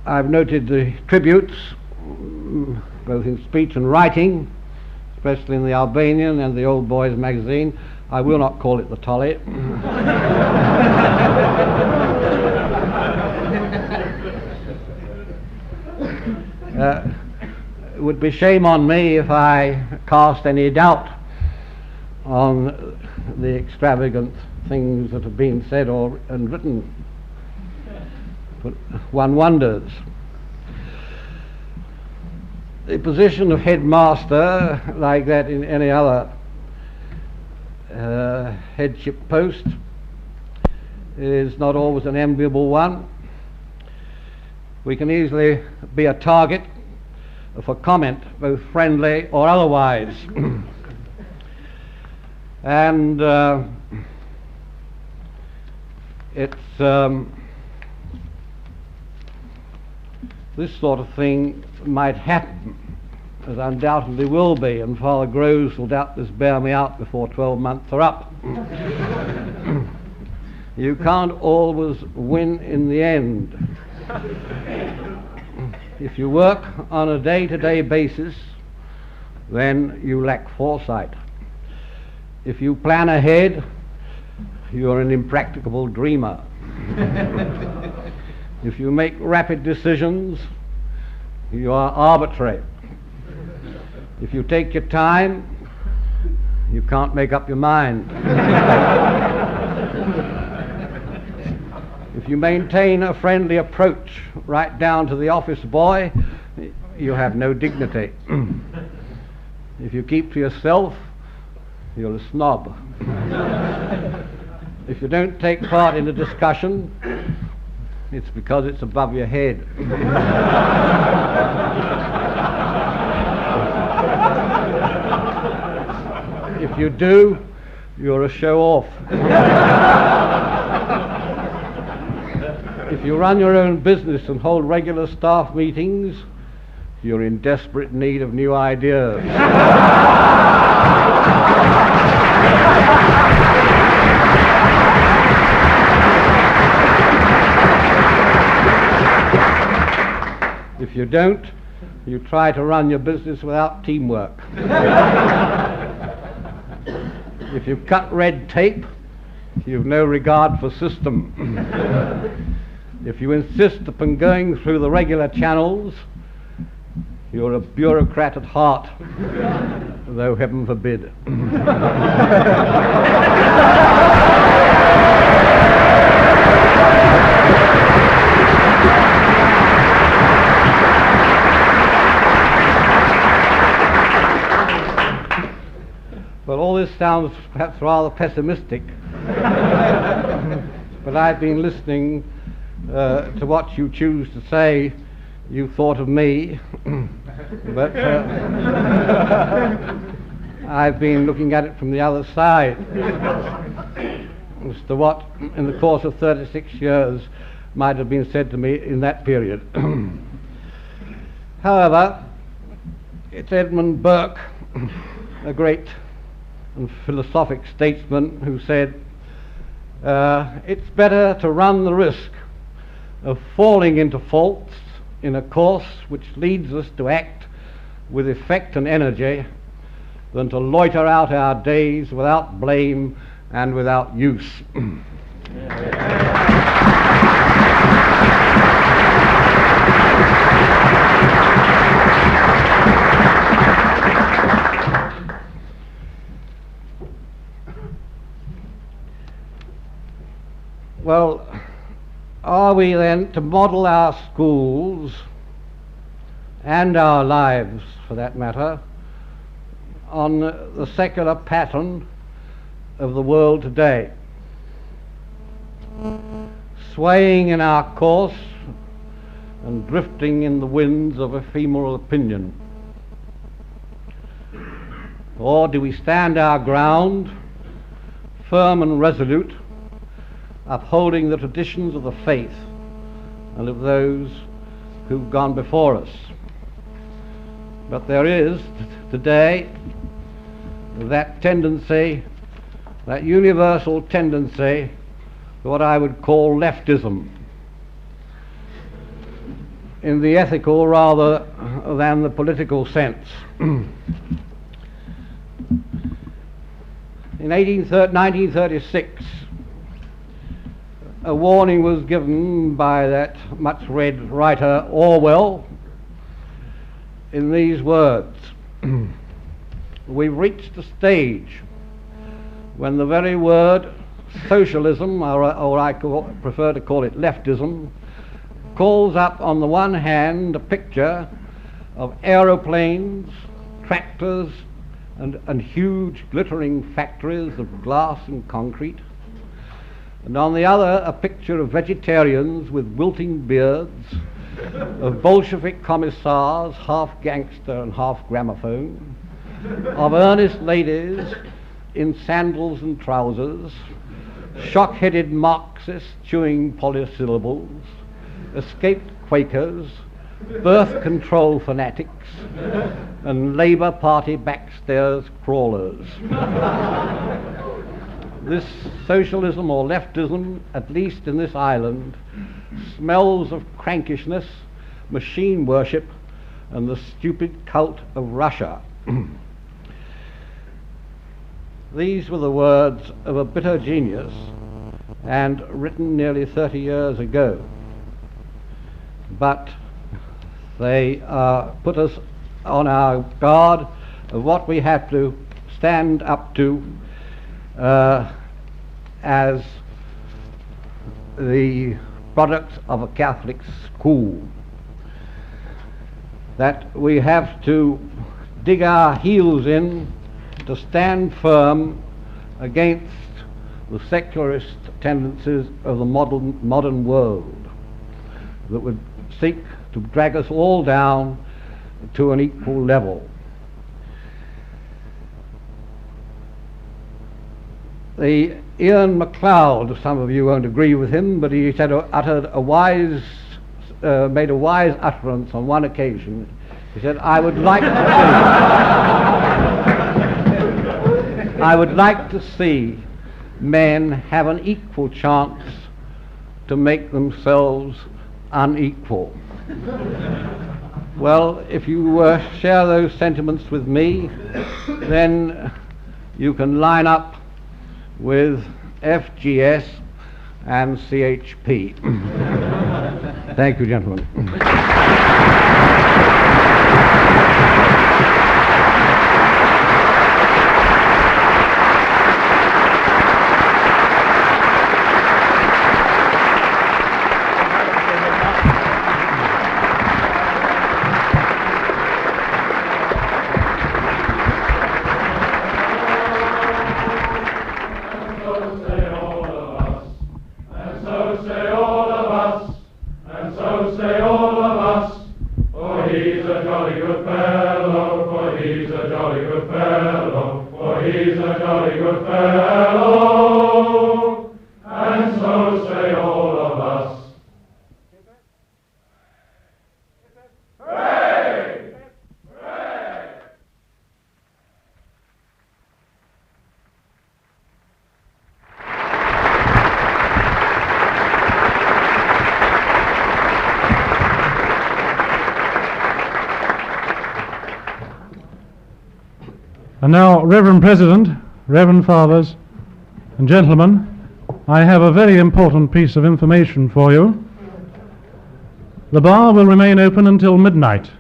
I've noted the tributes, both in speech and writing, especially in the Albanian and the Old Boys magazine. I will not call it the Tolly. It would be shame on me if I cast any doubt on the extravagant things that have been said and written. But one wonders. The position of headmaster, like that in any other headship post, is not always an enviable one. We can easily be a target for comment, both friendly or otherwise. And this sort of thing might happen, as undoubtedly will be, and Father Groves will doubtless bear me out before 12 months are up. You can't always win in the end. If you work on a day-to-day basis, then you lack foresight. If you plan ahead, you're an impracticable dreamer. If you make rapid decisions, you are arbitrary. If you take your time, you can't make up your mind. If you maintain a friendly approach right down to the office boy, you have no dignity. If you keep to yourself, you're a snob. If you don't take part in a discussion, it's because it's above your head. If you do, you're a show-off. If you run your own business and hold regular staff meetings, you're in desperate need of new ideas. If you don't, you try to run your business without teamwork. If you cut red tape, you've no regard for system. If you insist upon going through the regular channels, you're a bureaucrat at heart, though heaven forbid. Well, all this sounds perhaps rather pessimistic, but I've been listening to what you choose to say you thought of me, but I've been looking at it from the other side as to what, in the course of 36 years, might have been said to me in that period. However, it's Edmund Burke, a great and philosophic statesman, who said, it's better to run the risk of falling into faults in a course which leads us to act with effect and energy than to loiter out our days without blame and without use. Well, are we then to model our schools and our lives, for that matter, on the secular pattern of the world today, swaying in our course and drifting in the winds of ephemeral opinion? Or do we stand our ground, firm and resolute, upholding the traditions of the faith and of those who've gone before us? But there is today that tendency, that universal tendency what I would call leftism, in the ethical rather than the political sense. In 1936, a warning was given by that much-read writer Orwell in these words: we've reached a stage when the very word socialism, or I prefer to call it leftism, calls up on the one hand a picture of aeroplanes, tractors, and huge glittering factories of glass and concrete, and on the other a picture of vegetarians with wilting beards, of Bolshevik commissars, half gangster and half gramophone, of earnest ladies in sandals and trousers, shock-headed Marxists chewing polysyllables, escaped Quakers, birth control fanatics, and Labour Party backstairs crawlers. This socialism or leftism, at least in this island, smells of crankishness, machine worship, and the stupid cult of Russia. These were the words of a bitter genius, and written nearly 30 years ago. But they put us on our guard of what we have to stand up to as the product of a Catholic school. That we have to dig our heels in to stand firm against the secularist tendencies of the modern world that would seek to drag us all down to an equal level. The Ian MacLeod, some of you won't agree with him, but he said, made a wise utterance on one occasion. He said, I would like to see men have an equal chance to make themselves unequal. Well, if you share those sentiments with me, then you can line up with FGS and CHP. Thank you, gentlemen. And now, Reverend President, Reverend Fathers, and gentlemen, I have a very important piece of information for you. The bar will remain open until midnight.